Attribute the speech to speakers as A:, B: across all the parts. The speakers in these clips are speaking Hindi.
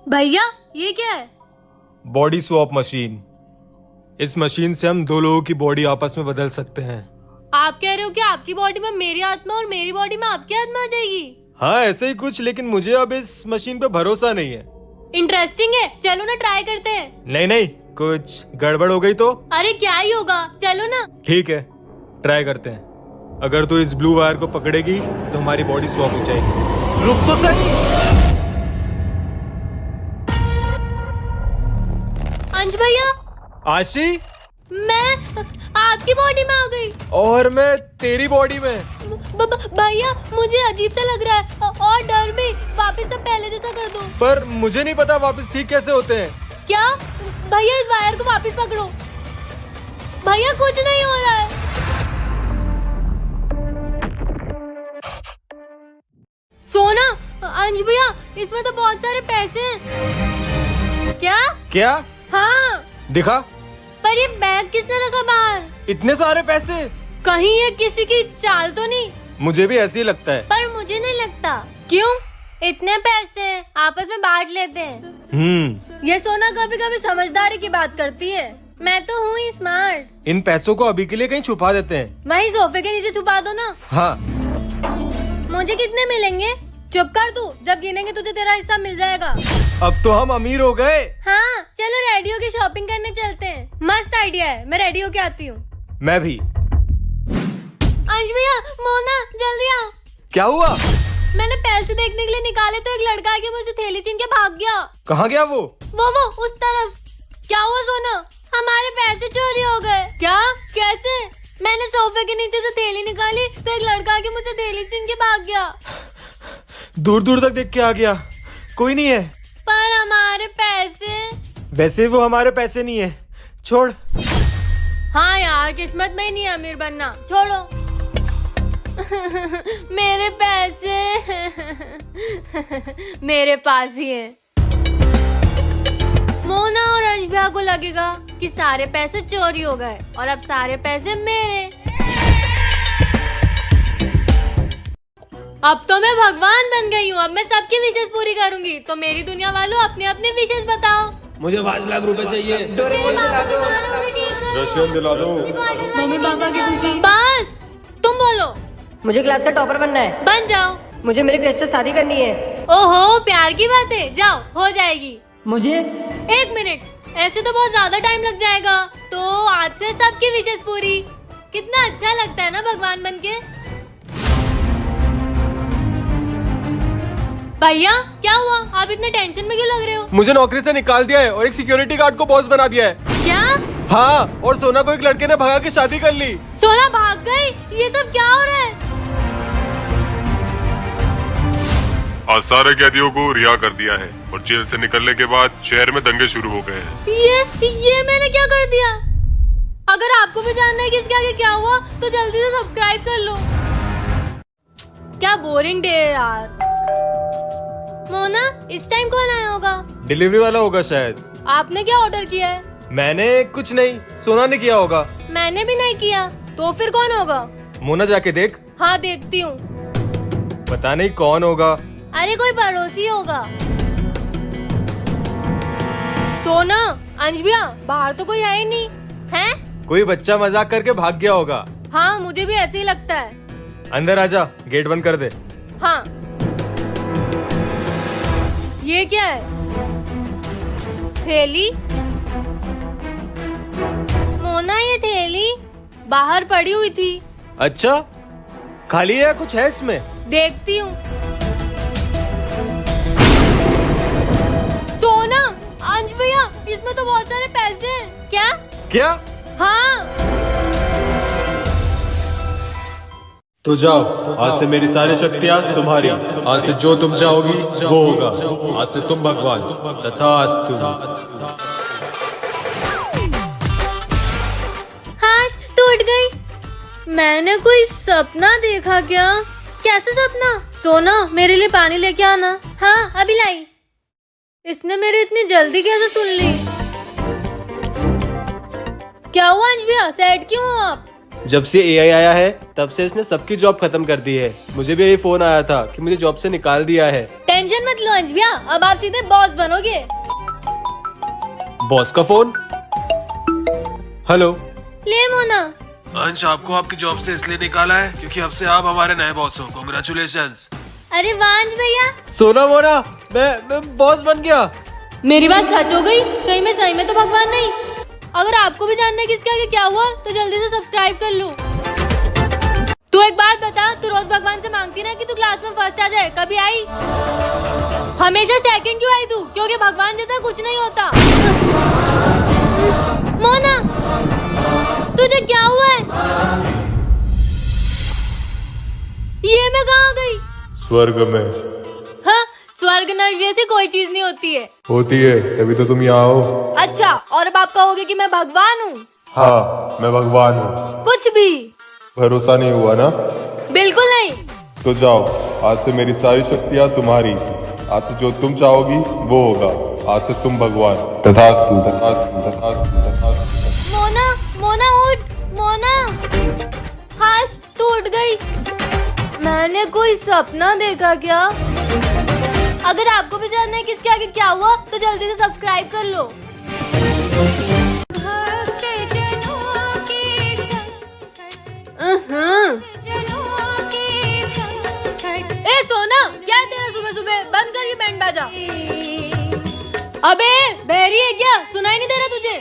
A: भैया ये क्या है?
B: Body swipe machine. इस मशीन से हम दो लोगों की बॉडी आपस में बदल सकते हैं।
A: आप कह रहे हो कि आपकी बॉडी में मेरी आत्मा और मेरी बॉडी में आपकी आत्मा आ जाएगी?
B: हाँ ऐसे ही कुछ, लेकिन मुझे अब इस मशीन पे भरोसा नहीं है।
A: इंटरेस्टिंग है, चलो ना ट्राई करते हैं।
B: नहीं नहीं, कुछ गड़बड़ हो गई तो?
A: अरे क्या ही होगा, चलो ना।
B: ठीक है, ट्राई करते हैं। अगर तू इस ब्लू वायर को पकड़ेगी तो हमारी बॉडी स्वैप हो जाएगी। रुक तो सही।
A: अंश भैया,
B: आशी,
A: मैं आपकी बॉडी में आ गई
B: और मैं तेरी बॉडी में।
A: भैया मुझे अजीब सा लग रहा है और डर भी। वापस सब पहले जैसा कर दो।
B: पर मुझे नहीं पता वापस ठीक कैसे होते हैं।
A: क्या? भैया इस वायर को वापस पकड़ो। भैया कुछ नहीं हो रहा है। सोना, अंश भैया इसमें तो बहुत सारे पैसे हैं। क्या?
B: क्या?
A: हाँ।
B: दिखा।
A: पर ये बैग किसने रखा बाहर?
B: इतने सारे पैसे?
A: कहीं ये किसी की चाल तो नहीं?
B: मुझे भी ऐसे ही लगता है।
A: पर मुझे नहीं लगता। क्यों? इतने पैसे हैं, आपस में बांट लेते हैं। ये सोना कभी कभी समझदारी की बात करती है। मैं तो हूँ ही स्मार्ट।
B: इन पैसों को अभी के लिए कहीं छुपा देते हैं।
A: वहीं सोफे के नीचे छुपा दो ना।
B: हाँ।
A: मुझे कितने मिलेंगे? चुप कर तू, जब गिनेंगे तुझे तेरा हिस्सा मिल जाएगा।
B: अब तो हम अमीर हो गए।
A: हाँ चलो रेडियो की शॉपिंग करने चलते हैं। मस्त आइडिया है, मैं रेडियो के आती हूँ।
B: मैं भी।
A: अंश भैया, मोना जल्दी आओ।
B: क्या हुआ?
A: मैंने पैसे देखने के लिए निकाले तो एक लड़का आके मुझे थैली छीन के भाग गया।
B: कहाँ गया वो?
A: वो उस तरफ। क्या हुआ सोना? हमारे पैसे चोरी हो गए। क्या? कैसे? मैंने सोफे के नीचे से थैली निकाली तो एक लड़का आके मुझे थैली छीन के भाग गया।
B: दूर दूर तक देख के आ गया, कोई नहीं है।
A: पर हमारे पैसे?
B: वैसे वो हमारे पैसे नहीं है, छोड़।
A: हाँ यार, किस्मत में ही नहीं है अमीर बनना, छोड़ो। मेरे पैसे मेरे पास ही है। मोना और अंश भैया को लगेगा कि सारे पैसे चोरी हो गए और अब सारे पैसे मेरे। अब तो मैं भगवान बन गई हूँ। अब मैं सबकी विशेष पूरी करूंगी। तो मेरी दुनिया वालों अपने अपने विशेष बताओ।
C: मुझे 5 लाख रुपए चाहिए।
B: रशियन दिला दो।
A: मम्मी पापा की खुशी। बस तुम बोलो।
D: मुझे क्लास का टॉपर बनना है।
A: बन जाओ।
D: मुझे मेरे क्रश से शादी करनी है।
A: ओहो, प्यार की बात है, जाओ हो जाएगी।
D: मुझे
A: 1 मिनट, ऐसे तो बहुत ज्यादा टाइम लग जाएगा। तो आज से सबकी विशेष पूरी। कितना अच्छा लगता है ना भगवान बनके। भैया क्या हुआ? आप इतने टेंशन में क्यों लग रहे हो?
B: मुझे नौकरी से निकाल दिया है और एक सिक्योरिटी गार्ड को बॉस बना दिया है।
A: क्या?
B: हाँ, और सोना को एक लड़के ने भगा के शादी कर ली।
A: सोना भाग गई? ये सब क्या हो रहा है?
E: आज सारे कैदियों को रिहा कर दिया है और जेल से निकलने के बाद शहर में दंगे शुरू हो गए हैं।
A: ये मैंने क्या कर दिया? अगर आपको भी जानना है कि इसके आगे क्या हुआ तो जल्दी से सब्सक्राइब कर लो। क्या बोरिंग डे है यार। मोना, इस टाइम कौन आया होगा?
B: डिलीवरी वाला होगा शायद।
A: आपने क्या ऑर्डर किया है?
B: मैंने कुछ नहीं, सोना ने किया होगा।
A: मैंने भी नहीं किया। तो फिर कौन होगा?
B: मोना जाके देख।
A: हाँ देखती हूँ।
B: पता नहीं कौन होगा।
A: अरे कोई पड़ोसी होगा। सोना, अंश भैया, बाहर तो कोई है ही नहीं। है?
B: कोई बच्चा मजाक करके भाग गया होगा।
A: हाँ मुझे भी ऐसे ही लगता है।
B: अंदर आजा, गेट बंद कर दे।
A: हाँ। ये क्या है? थैली? मोना ये थैली बाहर पड़ी हुई थी।
B: अच्छा, खाली है या कुछ है इसमें?
A: देखती हूँ। सोना, अंश भैया, इसमें तो बहुत सारे पैसे हैं। क्या?
B: क्या?
A: हाँ।
B: तो जाओ, आज से मेरी सारी शक्तियाँ तुम्हारी। आज से जो तुम चाहोगी वो होगा। आज से तुम भगवान। तथास्तु।
A: हाश टूट गई। मैंने कोई सपना देखा क्या? कैसे सपना? सोना मेरे लिए पानी लेके आना। हाँ अभी लाई। इसने मेरी इतनी जल्दी कैसे सुन ली? क्या हुआ अंश भैया, सैड क्यों हो आप?
B: जब से एआई आया है तब से इसने सबकी जॉब खत्म कर दी है। मुझे भी यही फोन आया था कि मुझे जॉब से निकाल दिया है।
A: टेंशन मत लो अंश भैया, अब आप सीधे बॉस बनोगे।
B: बॉस का फोन। हेलो।
A: ले मोना।
B: अंश, आपको आपकी जॉब से इसलिए निकाला है क्योंकि अब से आप हमारे नए बॉस हो। कांग्रेचुलेशंस।
A: अरे वाह अंश भैया।
B: सोना मोना, मैं बॉस बन गया।
A: मेरी बात सच हो गई? कहीं मैं सही में तो भगवान नहीं? अगर आपको भी जानना है कि इसके आगे क्या हुआ तो जल्दी से सब्सक्राइब कर लो। तू एक बात बता, तू रोज भगवान से मांगती ना कि तू क्लास में फर्स्ट आ जाए, कभी आई? हमेशा सेकंड क्यों आई तू? क्योंकि भगवान जैसा कुछ नहीं होता। मोना, तुझे क्या हुआ है? ये मैं कहाँ गई?
E: स्वर्ग में।
A: हाँ, स्वर्ग नर्क जैसी कोई चीज नहीं होती है।
E: होती है, तभी तो तुम यहाँ हो।
A: अच्छा, और अब आप कहोगे कि मैं भगवान हूँ?
E: हाँ, मैं भगवान हूँ।
A: कुछ भी।
E: भरोसा नहीं हुआ ना?
A: बिल्कुल नहीं।
E: तो जाओ, आज से मेरी सारी शक्तियाँ तुम्हारी। आज से जो तुम चाहोगी वो होगा। आज से तुम भगवान। तथास्तु, तथास्तु, तथास्तु, तथास्तु।
A: मोना, मोना उठ, मोना। हाश, तू उठ गई। मैंने कोई सपना देखा क्या? अगर आपको भी जानना है कि इसके आगे क्या हुआ तो जल्दी से सब्सक्राइब कर लो। ए सोना, क्या है तेरा सुबह सुबह? बंद कर ये बैंड बाजा। अबे बहरी है क्या? सुनाई नहीं दे रहा तुझे?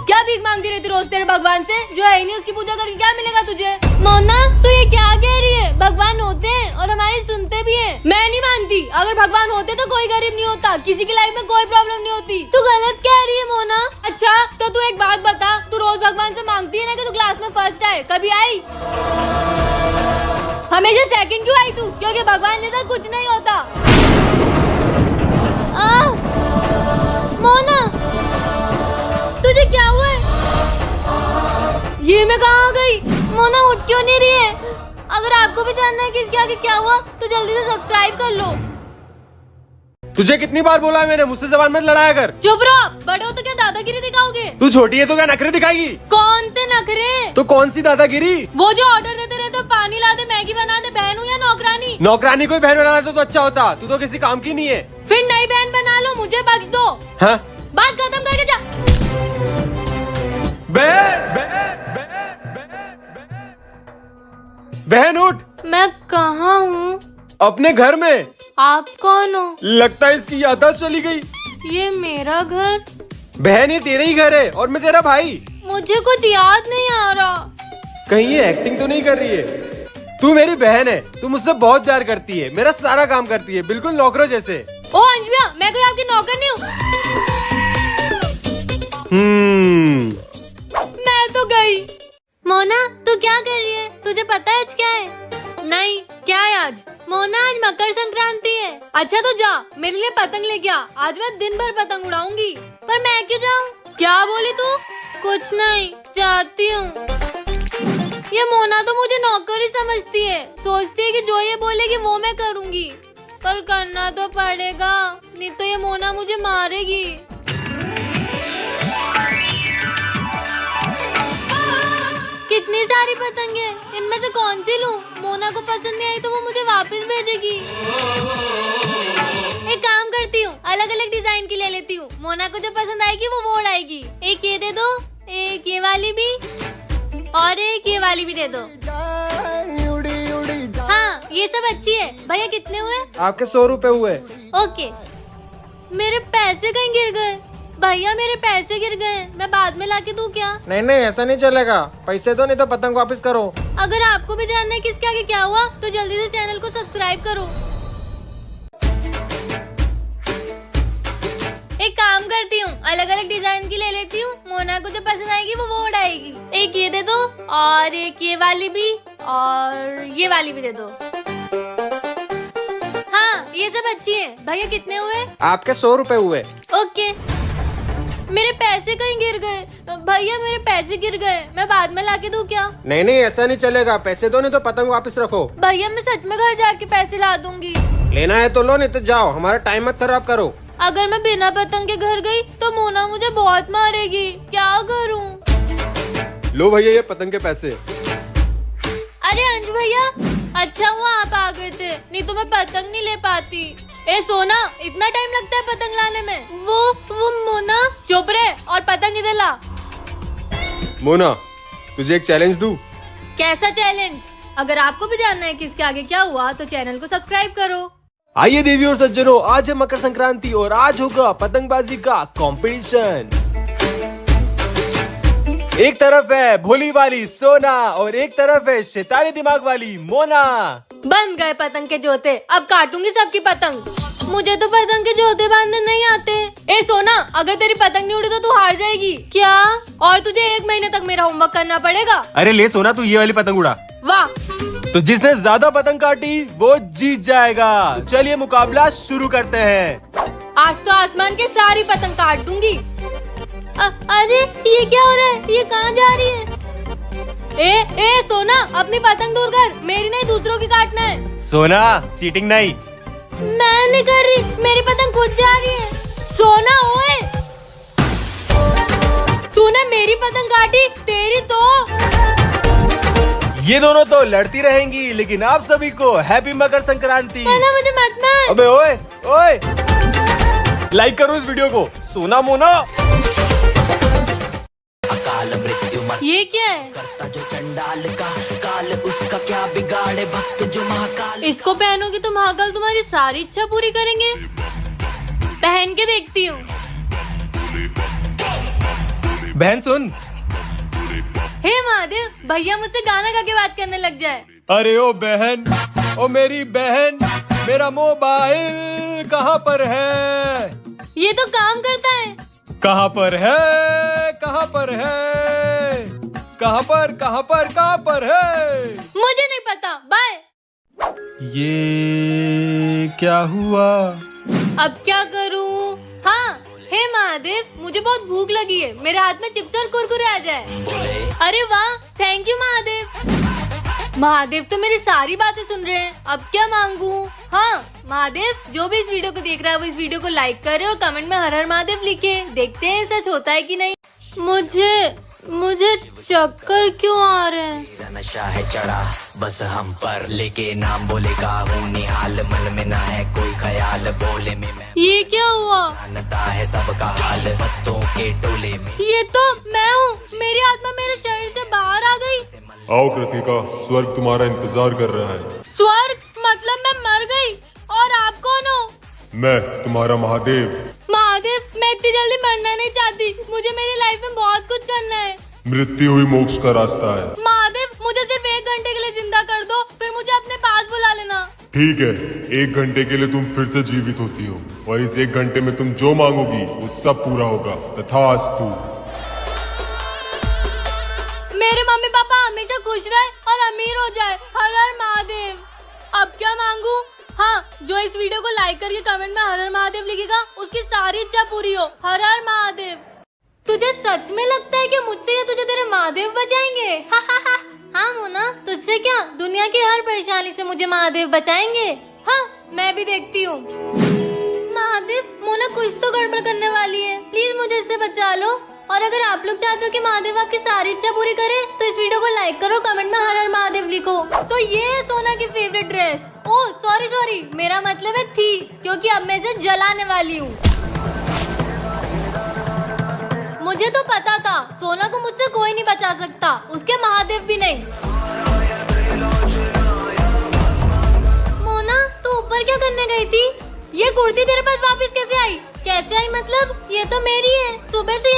A: क्या भीख मांगती रहती रोज तेरे भगवान से? जो है ही नहीं उसकी पूजा करके क्या मिलेगा तुझे? मोना, तू ये क्या कह रही है? भगवान होते हैं और हमारी सुनते भी हैं। मैं नहीं मानती। अगर भगवान होते तो कोई गरीब नहीं होता, किसी की लाइफ में कोई प्रॉब्लम नहीं होती। तू गलत कह रही है मोना। अच्छा तो तू एक बात बता, तू रोज भगवान से मांगती है ना कि तू क्लास में फर्स्ट आए, कभी आई? हमेशा सेकंड क्यों आई तू? क्योंकि भगवान जैसा कुछ नहीं होता। मोना, तुझे क्या हुआ है? ये मैं कहाँ गई? मोना उठ क्यों नहीं रही है? अगर आपको भी जानना है कि इसके आगे क्या हुआ तो जल्दी से सब्सक्राइब कर लो।
B: तुझे कितनी बार बोला है मैंने, मुझसे जबान मत लड़ाया कर।
A: चुप रहो, बड़े हो तो क्या दादागिरी दिखाओगे?
B: तू छोटी है तो क्या नखरे दिखाएगी?
A: कौन से नखरे?
B: तो कौन सी दादागिरी?
A: वो जो ऑर्डर देते रहते हो, पानी ला दे, मैगी बना दे, बहन हूँ या नौकरानी?
B: नौकरानी कोई बहन बना तो अच्छा होता। तू तो किसी काम की नहीं है।
A: फिर नई बहन बना लो, मुझे बख्श दो।
B: हाँ?
A: बात खत्म करके जा।
B: बहन उठ।
A: मैं कहाँ हूँ?
B: अपने घर में।
A: आप कौन हो?
B: लगता है इसकी याददाश्त चली गई।
A: ये मेरा घर?
B: बहन ये तेरा ही घर है और मैं तेरा भाई।
A: मुझे कुछ याद नहीं आ रहा।
B: कहीं ये एक्टिंग तो नहीं कर रही है? तू मेरी बहन है, तू मुझसे बहुत प्यार करती है, मेरा सारा काम करती है, बिल्कुल नौकरों जैसे।
A: ओ अंजलिया, मैं कोई आपकी नौकर नहीं हूँ। मैं तो गई। मोना, तू क्या कर रही है? तुझे पता है आज क्या है? नहीं, क्या है आज? मोना, आज मकर संक्रांति है। अच्छा तो जा, मेरे लिए पतंग लेके आ। आज मैं दिन भर पतंग उड़ाऊंगी। पर मैं क्यों जाऊँ? क्या बोली तू? कुछ नहीं, जाती हूँ। ये मोना तो मुझे नौकर ही समझती है, सोचती है कि जो ये बोलेगी वो मैं करूँगी। पर करना तो पड़ेगा, नहीं तो ये मोना मुझे मारेगी। कितनी सारी पतंगे, इनमें से कौन सी लूं? मोना को पसंद नहीं आई तो वो मुझे वापस भेजेगी। एक काम करती हूँ, अलग अलग डिजाइन की ले लेती हूँ। मोना को जो पसंद आएगी वो उड़ाएगी। एक ये दे दो, एक ये वाली भी, और एक ये वाली भी दे दो। हाँ, ये सब अच्छी है। भैया कितने हुए?
B: आपके 100 रुपए हुए।
A: ओके। मेरे पैसे कहीं गिर गए? भैया मेरे पैसे गिर गए, मैं बाद में लाके दूं क्या?
B: नहीं नहीं, ऐसा नहीं चलेगा। पैसे दो नहीं तो पतंग वापस करो।
A: अगर आपको भी जानना है कि इसके आगे क्या हुआ तो जल्दी से चैनल को सब्सक्राइब करो। एक काम करती हूँ, अलग अलग डिजाइन की ले लेती हूँ। मोना को जो पसंद आएगी वो उड़ाएगी। एक ये दे दो, और एक ये वाली भी, और ये वाली भी दे दो। हाँ, ये सब अच्छी है। भैया कितने हुए?
B: आपके 100 रुपए हुए।
A: ओके। मेरे पैसे कहीं गिर गए। भैया मेरे पैसे गिर गए, मैं बाद में लाके दूं क्या?
B: नहीं नहीं, ऐसा नहीं चलेगा। पैसे दो नहीं तो पतंग वापस रखो।
A: भैया मैं सच में घर जाके पैसे ला दूंगी।
B: लेना है तो लो, नहीं तो जाओ। हमारा टाइम मत खराब करो।
A: अगर मैं बिना पतंग के घर गई तो मोना मुझे बहुत मारेगी। क्या करूं?
B: लो भैया ये पतंग के पैसे।
A: अरे अंश भैया, अच्छा हुआ आप आ गए थे, नहीं तो मैं पतंग नहीं ले पाती। ए सोना, इतना टाइम लगता है पतंग लाने में? वो मोना। चुप रहे और पतंग इधर ला।
B: मोना, तुझे एक चैलेंज दूं?
A: कैसा चैलेंज? अगर आपको भी जानना है किसके आगे क्या हुआ तो चैनल को सब्सक्राइब करो।
B: आइए देवी और सज्जनों, आज है मकर संक्रांति और आज होगा पतंगबाजी का कंपटीशन। एक तरफ है भोली वाली सोना और एक तरफ है शैतानी दिमाग वाली मोना।
A: बंद गए पतंग के जोते, अब काटूंगी सबकी पतंग। मुझे तो पतंग के जोते बांधने नहीं आते। ए सोना, अगर तेरी पतंग नहीं उड़ी तो तू हार जाएगी। क्या? और तुझे 1 महीने तक मेरा होमवर्क करना पड़ेगा।
B: अरे ले सोना, तू ये वाली पतंग उड़ा।
A: वाह,
B: तो जिसने ज्यादा पतंग काटी वो जीत जाएगा। चलिए मुकाबला शुरू करते हैं।
A: आज तो आसमान के सारी पतंग काट दूंगी। अरे ये क्या हो रहा है? ये कहाँ जा रही है? ए सोना, अपनी पतंग दूर कर, मेरी नहीं दूसरों की काटना है।
B: सोना, चीटिंग नहीं।
A: मैं नहीं कर रही, मेरी पतंग खुद जा रही है। सोना ओए, तूने मेरी पतंग काटी, तेरी तो।
B: ये दोनों तो लड़ती रहेंगी, लेकिन आप सभी को हैप्पी मकर संक्रांति।
A: मुझे मत मार।
B: अबे ओए ओए, लाइक करो इस वीडियो को। सोना मोना,
A: ये क्या है?
C: जो चंडाल का काल उसका क्या बिगाड़े भक्त जो महाकाल।
A: इसको पहनोगी तो महाकाल तुम्हारी सारी इच्छा पूरी करेंगे। पहन के देखती हूँ।
B: बहन सुन।
A: हे महादेव, भैया मुझसे गाना गा के बात करने लग जाए।
B: अरे ओ बहन, ओ मेरी बहन, मेरा मोबाइल कहाँ पर है?
A: ये तो काम करता है।
B: कहाँ पर है? कहाँ पर है? कहाँ पर कहाँ पर कहाँ पर है?
A: मुझे नहीं पता, बाय।
B: ये क्या हुआ?
A: अब क्या करूँ? हाँ, हे महादेव, मुझे बहुत भूख लगी है, मेरे हाथ में चिप्स और कुरकुरे आ जाए। अरे वाह, थैंक यू महादेव। महादेव तो मेरी सारी बातें सुन रहे हैं, अब क्या मांगू? हाँ महादेव, जो भी इस वीडियो को देख रहा है वो इस वीडियो को लाइक करे और कमेंट में हर हर महादेव लिखे। देखते हैं सच होता है कि नहीं। मुझे चक्कर क्यों आ रहे हैं?
C: तेरा नशा है चढ़ा बस हम पर, लेके नाम बोलेगा हूँ निहाल, मन में ना है कोई ख्याल, बोले में मैं।
A: ये क्या हुआ?
C: जानता है सबका हाल, मस्तों के टोले में।
A: ये तो मैं हूँ, मेरी आत्मा मेरे शरीर से बाहर आ गई।
E: आओ कृतिका, स्वर्ग तुम्हारा इंतजार कर रहा है।
A: स्वर्ग? मतलब मैं मर गई? और आप कौन हो?
E: मैं तुम्हारा महादेव।
A: महादेव, मैं इतनी जल्दी मरना नहीं चाहती, मुझे मेरी लाइफ में बहुत कुछ करना है।
E: मृत्यु ही मोक्ष का रास्ता है।
A: महादेव, मुझे सिर्फ 1 घंटे के लिए जिंदा कर दो, फिर मुझे अपने पास बुला लेना।
E: ठीक है, 1 घंटे के लिए तुम फिर से जीवित होती हो और इस 1 घंटे में तुम जो मांगोगी वो सब पूरा होगा। तथास्तु।
A: मेरे मम्मी पापा हमेशा खुश रहे और अमीर हो जाए। हर हर महादेव। अब क्या मांगू? हाँ, जो इस वीडियो को लाइक करके कमेंट में हर हर महादेव लिखेगा उसकी सारी इच्छा पूरी हो। हर हर महादेव। तुझे सच में लगता है कि मुझसे या तुझे तेरे महादेव बचाएंगे? हाँ मोना, तुझसे क्या, दुनिया की हर परेशानी से मुझे महादेव बचाएंगे। हाँ, मैं भी देखती हूँ। महादेव, मोना कुछ तो गड़बड़ करने वाली है, प्लीज मुझे इससे बचा लो। और अगर आप लोग चाहते हो कि महादेव आपकी सारी इच्छा पूरी करे तो इस वीडियो को लाइक करो, कमेंट में हर हर महादेव लिखो। तो ये है सोना की फेवरेट ड्रेस। ओह सॉरी, मेरा मतलब है थी, क्योंकि अब मैं इसे जलाने वाली हूँ। मुझे तो पता था सोना को मुझसे कोई नहीं बचा सकता, उसके महादेव भी नहीं। मोना, तू ऊपर क्या करने गई थी? ये कुर्ती तेरे पास वापस कैसे आई? कैसे आई मतलब? ये तो मेरी है, सुबह से